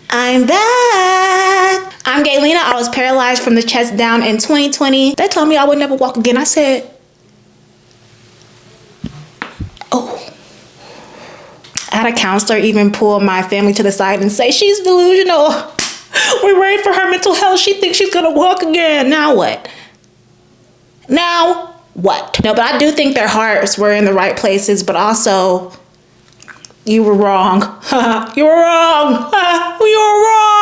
I'm back. I'm Gailina. I was paralyzed from the chest down in 2020. They told me I would never walk again. I said, oh. I had a counselor even pull my family to the side and say, she's delusional. We're worried for her mental health. She thinks she's gonna walk again. Now what? Now what? No, but I do think their hearts were in the right places, but also you were wrong. You were wrong. You were wrong.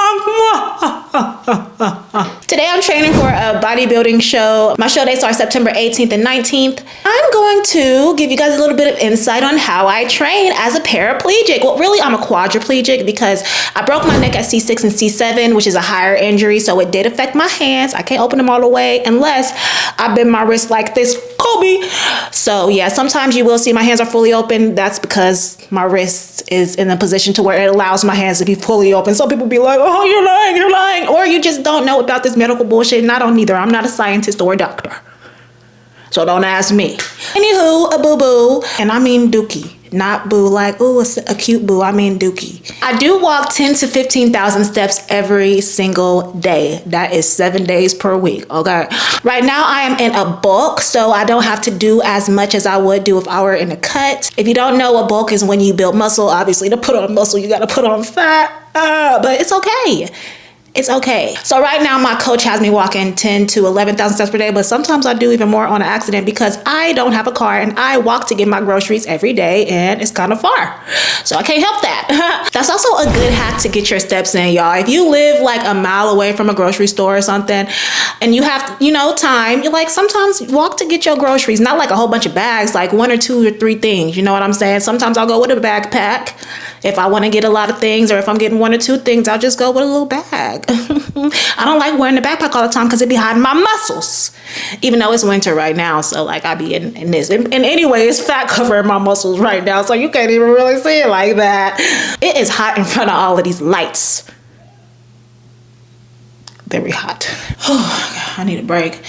Today I'm training for a bodybuilding show. My show dates are September 18th and 19th. I'm going to give you guys a little bit of insight on how I train as a paraplegic. Well, really, I'm a quadriplegic because I broke my neck at C6 and C7, which is a higher injury. So it did affect my hands. I can't open them all the way unless I bend my wrist like this, Kobe. So yeah, sometimes you will see my hands are fully open. That's because my wrist is in a position to where it allows my hands to be fully open. Some people be like, oh, you're lying, you're lying. Or you just don't know about this medical bullshit. And I don't either. I'm not a scientist or a doctor. So don't ask me. Anywho, a boo-boo. And I mean dookie. Not boo like, ooh, it's a cute boo. I mean dookie. I do walk 10 to 15,000 steps every single day. That is 7 days per week, okay? Right now I am in a bulk, so I don't have to do as much as I would do if I were in a cut. If you don't know what bulk is, when you build muscle, obviously to put on muscle, you gotta put on fat, but it's okay. It's okay. So right now my coach has me walking 10 to 11,000 steps per day, but sometimes I do even more on an accident because I don't have a car and I walk to get my groceries every day and it's kind of far. So I can't help that. That's also a good hack to get your steps in, y'all. If you live like a mile away from a grocery store or something and you have, time, you like sometimes walk to get your groceries, not like a whole bunch of bags, like 1 or 2 or 3 things. You know what I'm saying? Sometimes I'll go with a backpack. If I want to get a lot of things or if I'm getting 1 or 2 things, I'll just go with a little bag. I don't like wearing the backpack all the time because it be hiding my muscles. Even though it's winter right now, so like I be in this. And anyway, it's fat covering my muscles right now, so you can't even really see it like that. It is hot in front of all of these lights. Very hot. Oh, God, I need a break.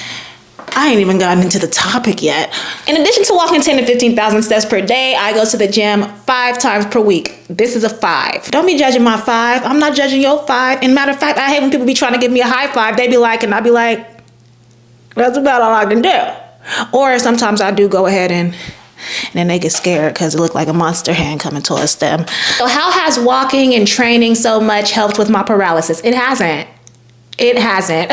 I ain't even gotten into the topic yet. In addition to walking 10 to 15,000 steps per day, I go to the gym 5 times per week. This is a 5. Don't be judging my 5. I'm not judging your 5. And matter of fact, I hate when people be trying to give me a high 5. They be like, and I be like, that's about all I can do. Or sometimes I do go ahead and then they get scared because it looked like a monster hand coming towards them. So how has walking and training so much helped with my paralysis? It hasn't. It hasn't,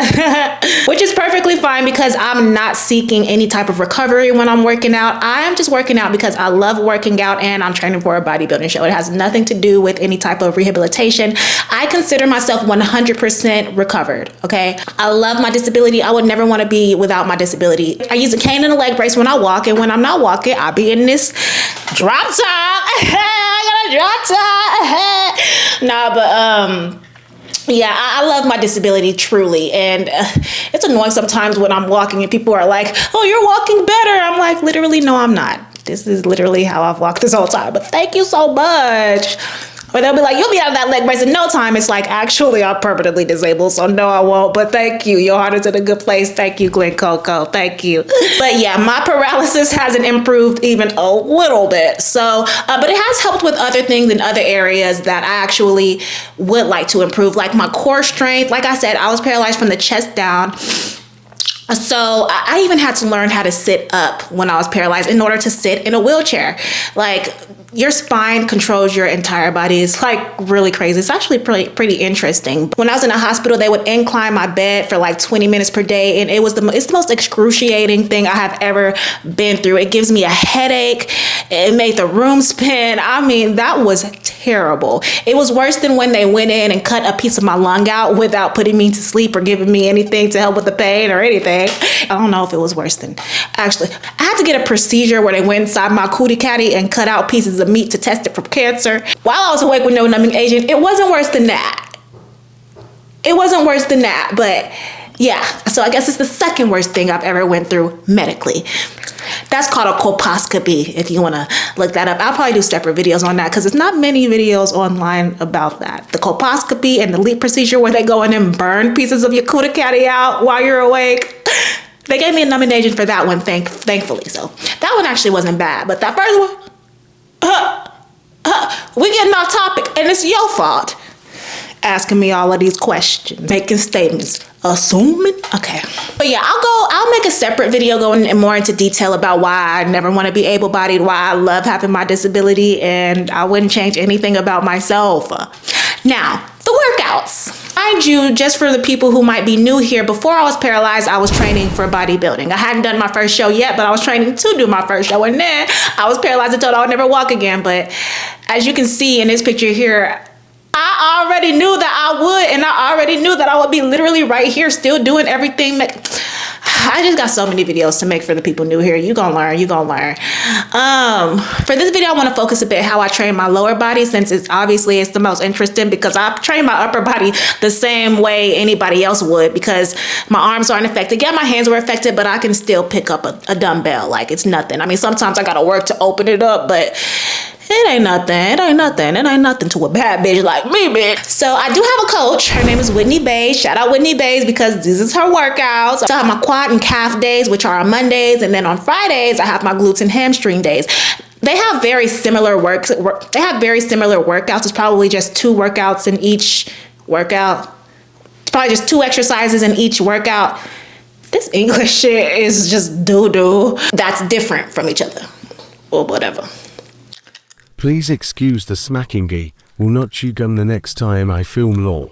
which is perfectly fine because I'm not seeking any type of recovery when I'm working out. I am just working out because I love working out and I'm training for a bodybuilding show. It has nothing to do with any type of rehabilitation. I consider myself 100% recovered, okay? I love my disability. I would never want to be without my disability. I use a cane and a leg brace when I walk, and when I'm not walking, I'll be in this drop top. I got a drop top. Nah, but yeah, I love my disability truly, and it's annoying sometimes when I'm walking and people are like, oh, you're walking better. I'm like, literally, no, I'm not. This is literally how I've walked this whole time, but thank you so much. Or they'll be like, you'll be out of that leg brace in no time. It's like, actually, I'm permanently disabled, so no, I won't. But thank you. Your heart is in a good place. Thank you, Glen Coco. Thank you. But yeah, my paralysis hasn't improved even a little bit. So, but it has helped with other things in other areas that I actually would like to improve, like my core strength. Like I said, I was paralyzed from the chest down. So I even had to learn how to sit up when I was paralyzed in order to sit in a wheelchair. Like, your spine controls your entire body. It's like really crazy. It's actually pretty interesting. When I was in the hospital, they would incline my bed for like 20 minutes per day, and it's the most excruciating thing I have ever been through. It gives me a headache. It made the room spin. I mean, that was terrible. It was worse than when they went in and cut a piece of my lung out without putting me to sleep or giving me anything to help with the pain or anything. I don't know if it was worse than, actually, I had to get a procedure where they went inside my cootie catty and cut out pieces of meat to test it for cancer. While I was awake with no numbing agent, it wasn't worse than that. It wasn't worse than that, but yeah. So I guess it's the second worst thing I've ever went through medically. That's called a colposcopy, if you want to look that up. I'll probably do separate videos on that because there's not many videos online about that. The colposcopy and the LEAP procedure where they go in and burn pieces of your cootie catty out while you're awake. They gave me a numbing agent for that one, thankfully. So that one actually wasn't bad, but that first one, we getting off topic, and it's your fault. asking me all of these questions, making statements, assuming. Okay. But yeah, I'll make a separate video going more into detail about why I never want to be able-bodied, why I love having my disability, and I wouldn't change anything about myself. Now, the workouts. Mind you, just for the people who might be new here, before I was paralyzed, I was training for bodybuilding. I hadn't done my first show yet, but I was training to do my first show, and then I was paralyzed and told I would never walk again. But as you can see in this picture here, I already knew that I would, and I already knew that I would be literally right here still doing everything. I just got so many videos to make for the people new here. You gonna learn, you gonna learn. For this video, I wanna focus a bit how I train my lower body, since it's the most interesting, because I train my upper body the same way anybody else would, because my arms aren't affected. Yeah, my hands were affected, but I can still pick up a dumbbell like it's nothing. I mean, sometimes I gotta work to open it up, but it ain't nothing. It ain't nothing. It ain't nothing to a bad bitch like me, bitch. So I do have a coach. Her name is Whitney Bays. Shout out Whitney Bays, because this is her workouts. I have my quad and calf days, which are on Mondays, and then on Fridays I have my glutes and hamstring days. They have very similar They have very similar workouts. It's probably just 2 workouts in each workout. It's probably just 2 exercises in each workout. This English shit is just doo-doo. That's different from each other, or whatever. Please excuse the smacking. Will not chew gum the next time I film law.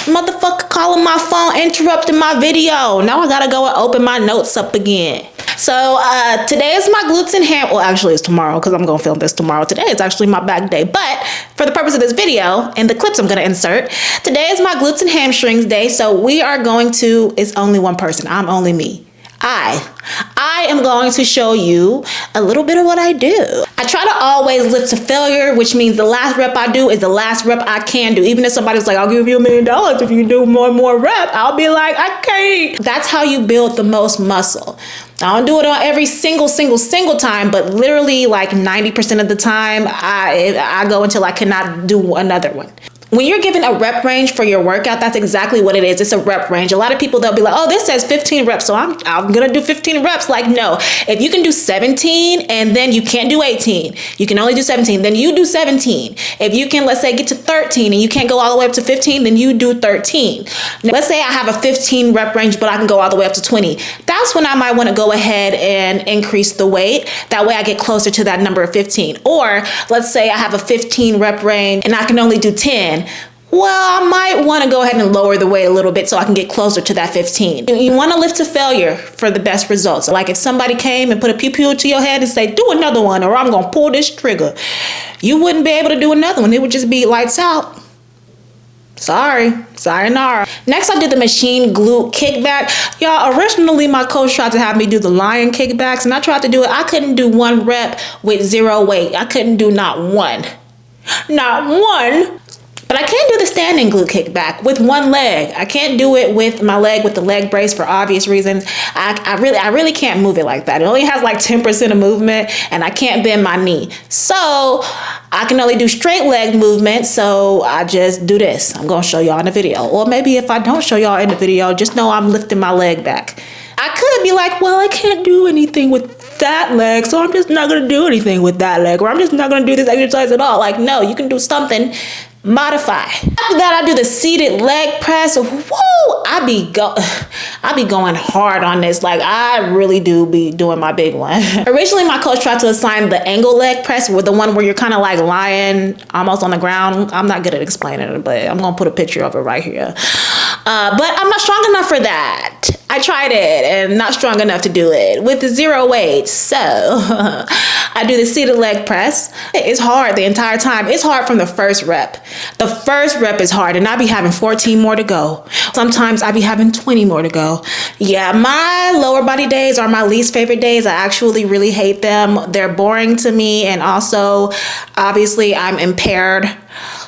Motherfucker calling my phone, interrupting my video. Now I gotta go and open my notes up again. So today is my glutes and well, actually it's tomorrow, because I'm gonna film this tomorrow. Today is actually my back day, but for the purpose of this video and the clips I'm gonna insert, today is my glutes and hamstrings day. So we are going to, it's only one person, I'm only me. I am going to show you a little bit of what I do. I try to always lift to failure, which means the last rep I do is the last rep I can do. Even if somebody's like, I'll give you $1 million if you do more and more reps, I'll be like, I can't. That's how you build the most muscle. I don't do it on every single time, but literally like 90% of the time, I go until I cannot do another one. When you're given a rep range for your workout, that's exactly what it is. It's a rep range. A lot of people, they'll be like, oh, this says 15 reps, so I'm gonna do 15 reps. Like, no, if you can do 17 and then you can't do 18, you can only do 17, then you do 17. If you can, let's say, get to 13 and you can't go all the way up to 15, then you do 13. Now, let's say I have a 15 rep range, but I can go all the way up to 20. That's when I might wanna go ahead and increase the weight. That way I get closer to that number of 15. Or let's say I have a 15 rep range and I can only do 10. Well, I might want to go ahead and lower the weight a little bit so I can get closer to that 15. You want to lift to failure for the best results. Like if somebody came and put a pew-pew to your head and say, do another one, or I'm going to pull this trigger, you wouldn't be able to do another one. It would just be lights out. Sorry, sayonara. Next, I did the machine glute kickback. Y'all, originally my coach tried to have me do the lion kickbacks, and I tried to do it. I couldn't do 1 rep with 0 weight. I couldn't do not one. Not one. But I can do the standing glute kickback with 1 leg. I can't do it with my leg with the leg brace for obvious reasons. I really can't move it like that. It only has like 10% of movement, and I can't bend my knee. So I can only do straight leg movement. So I just do this. I'm gonna show y'all in the video. Or maybe if I don't show y'all in the video, just know I'm lifting my leg back. I could be like, well, I can't do anything with that leg, so I'm just not gonna do anything with that leg, or I'm just not gonna do this exercise at all. Like, no, you can do something. Modify. After that, I do the seated leg press. Woo! I be going hard on this. Like, I really do be doing my big one. Originally, my coach tried to assign the angle leg press, with the one where you're kind of like lying almost on the ground. I'm not good at explaining it, but I'm gonna put a picture of it right here. But I'm not strong enough for that. I tried it and not strong enough to do it with the 0 weight. So I do the seated leg press. It's hard the entire time. It's hard from the first rep. The first rep is hard, and I be having 14 more to go. Sometimes I be having 20 more to go. Yeah, my lower body days are my least favorite days. I actually really hate them. They're boring to me, and also, obviously, I'm impaired.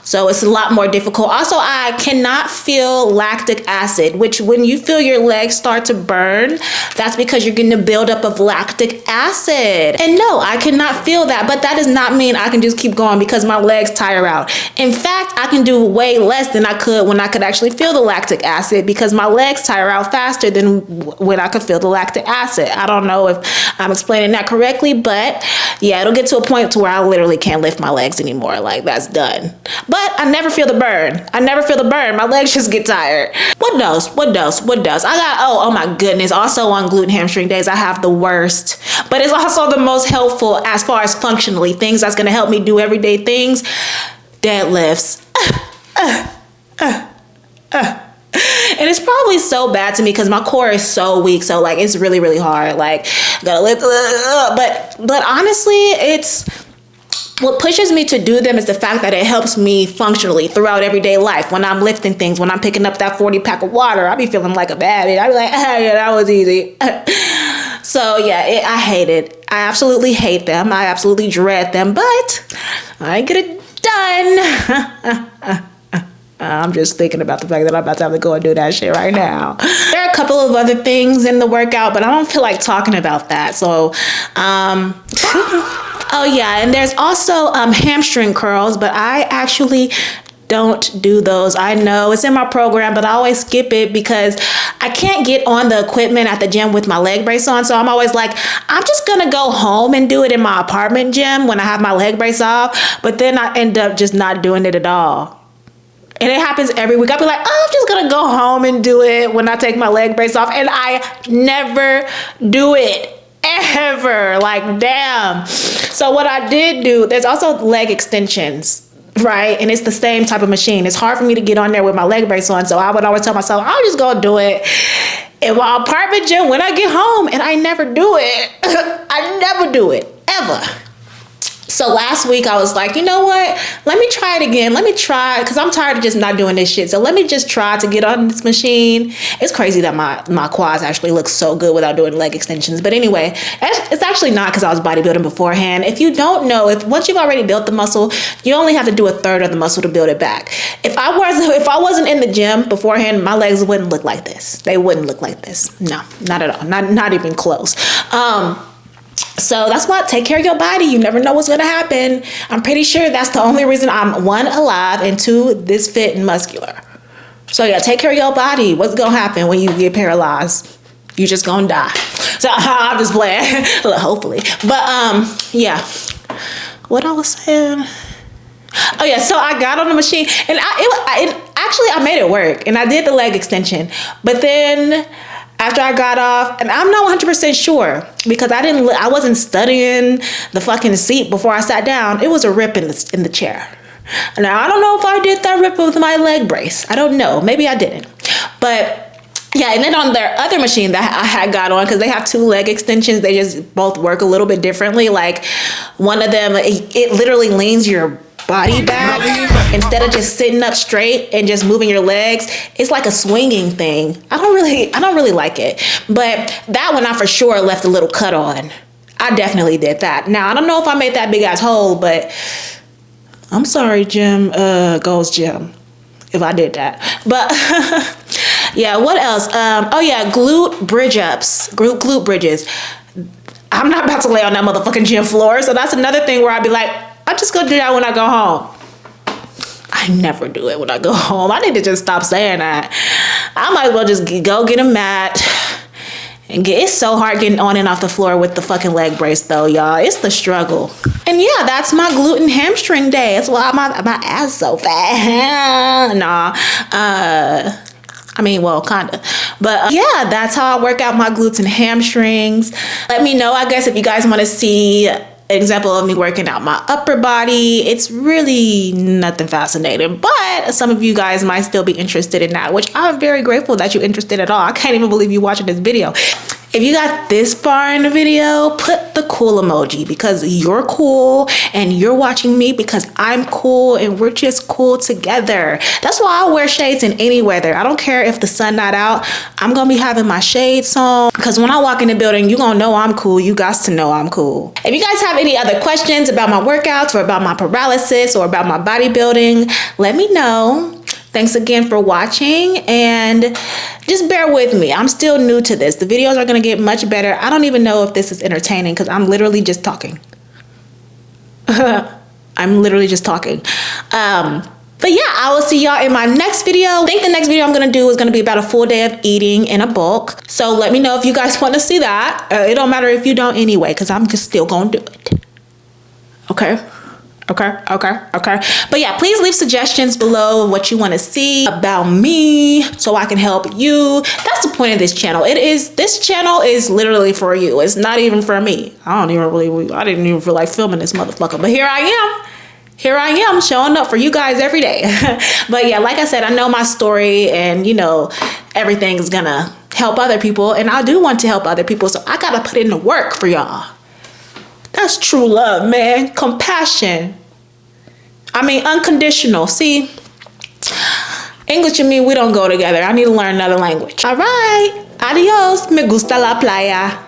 So it's a lot more difficult. Also, I cannot feel lactic acid, which when you feel your legs start to burn, that's because you're getting a buildup of lactic acid. And no, I cannot feel that, but that does not mean I can just keep going because my legs tire out. In fact, I can do way less than I could when I could actually feel the lactic acid, because my legs tire out faster than when I could feel the lactic acid. I don't know if I'm explaining that correctly, but yeah, it'll get to a point to where I literally can't lift my legs anymore. Like, that's done. But But I never feel the burn. My legs just get tired. What else? I got, oh my goodness. Also on glute and hamstring days, I have the worst, but it's also the most helpful as far as functionally, things that's gonna help me do everyday things. Deadlifts. And it's probably so bad to me because my core is so weak. So like, it's really, really hard. Like, gotta lift, but honestly, it's, what pushes me to do them is the fact that it helps me functionally throughout everyday life. When I'm lifting things, when I'm picking up that 40 pack of water, I be feeling like a bad bitch. I be like, yeah, that was easy. So yeah, I hate it. I absolutely hate them. I absolutely dread them, but I get it done. I'm just thinking about the fact that I'm about to have to go and do that shit right now. There are a couple of other things in the workout, but I don't feel like talking about that. So, oh yeah, and there's also hamstring curls, but I actually don't do those. I know it's in my program, but I always skip it because I can't get on the equipment at the gym with my leg brace on. So I'm always like, I'm just gonna go home and do it in my apartment gym when I have my leg brace off, but then I end up just not doing it at all. And it happens every week. I'll be like, oh, I'm just gonna go home and do it when I take my leg brace off. And I never do it, ever. Like, damn. So what I did do, there's also leg extensions, right? And it's the same type of machine. It's hard for me to get on there with my leg brace on. So I would always tell myself, I'll just go do it in my apartment gym when I get home. And I never do it. I never do it, ever. So last week I was like, you know what? Let me try it again. Let me try, because I'm tired of just not doing this shit. So let me just try to get on this machine. It's crazy that my quads actually look so good without doing leg extensions. But anyway, it's actually not because I was bodybuilding beforehand. If you don't know, once you've already built the muscle, you only have to do a third of the muscle to build it back. If I wasn't in the gym beforehand, my legs wouldn't look like this. They wouldn't look like this. No, not at all. Not even close. So that's why, take care of your body. You never know what's going to happen. I'm pretty sure that's the only reason I'm, one, alive, and two, this fit and muscular. So yeah, take care of your body. What's going to happen when you get paralyzed? You just going to die. So I'm just playing, hopefully. But yeah, what I was saying. Oh yeah, so I got on the machine and I made it work and I did the leg extension. But then after I got off, and I'm not 100% sure because I wasn't studying the fucking seat before I sat down. It was a rip in the chair. Now I don't know if I did that rip with my leg brace. I don't know. Maybe I didn't. But yeah, and then on their other machine that I had got on, because they have two leg extensions, they just both work a little bit differently. Like one of them, it literally leans your body back instead of just sitting up straight and just moving your legs. It's like a swinging thing. I don't really like it. But that one I for sure left a little cut on. I definitely did that. Now I don't know if I made that big ass hole, but I'm sorry, Gold's Gym, if I did that. But yeah, what else? Oh yeah, glute bridge ups, glute bridges. I'm not about to lay on that motherfucking gym floor. So that's another thing where I'd be like, I'm just gonna do that when I go home. I never do it when I go home. I need to just stop saying that. I might as well just go get a mat and it's so hard getting on and off the floor with the fucking leg brace though, y'all. It's the struggle. And yeah, that's my glute and hamstring day. That's why my ass so fat. Nah. I mean, well, kinda. But yeah, that's how I work out my glutes and hamstrings. Let me know, I guess, if you guys want to see example of me working out my upper body. It's really nothing fascinating, but some of you guys might still be interested in that, which I'm very grateful that you're interested at all. I can't even believe you watching this video. If you got this far in the video, put the cool emoji because you're cool and you're watching me because I'm cool and we're just cool together. That's why I wear shades in any weather. I don't care if the sun not out. I'm gonna be having my shades on because when I walk in the building, you're gonna know I'm cool. You got to know I'm cool. If you guys have any other questions about my workouts or about my paralysis or about my bodybuilding, let me know. Thanks again for watching and just bear with me. I'm still new to this. The videos are gonna get much better. I don't even know if this is entertaining because I'm literally just talking. I'm literally just talking. But yeah, I will see y'all in my next video. I think the next video I'm gonna do is gonna be about a full day of eating in a bulk. So let me know if you guys want to see that. It don't matter if you don't anyway, because I'm just still gonna do it. Okay? Okay. But yeah, please leave suggestions below of what you want to see about me so I can help you. That's the point of this channel. This channel is literally for you. It's not even for me. I didn't even feel like filming this motherfucker, but here I am showing up for you guys every day. But yeah, like I said, I know my story and everything is gonna help other people, and I do want to help other people, so I gotta put in the work for y'all. That's true love, man. Compassion. Unconditional. See, English and me, we don't go together. I need to learn another language. All right. Adios. Me gusta la playa.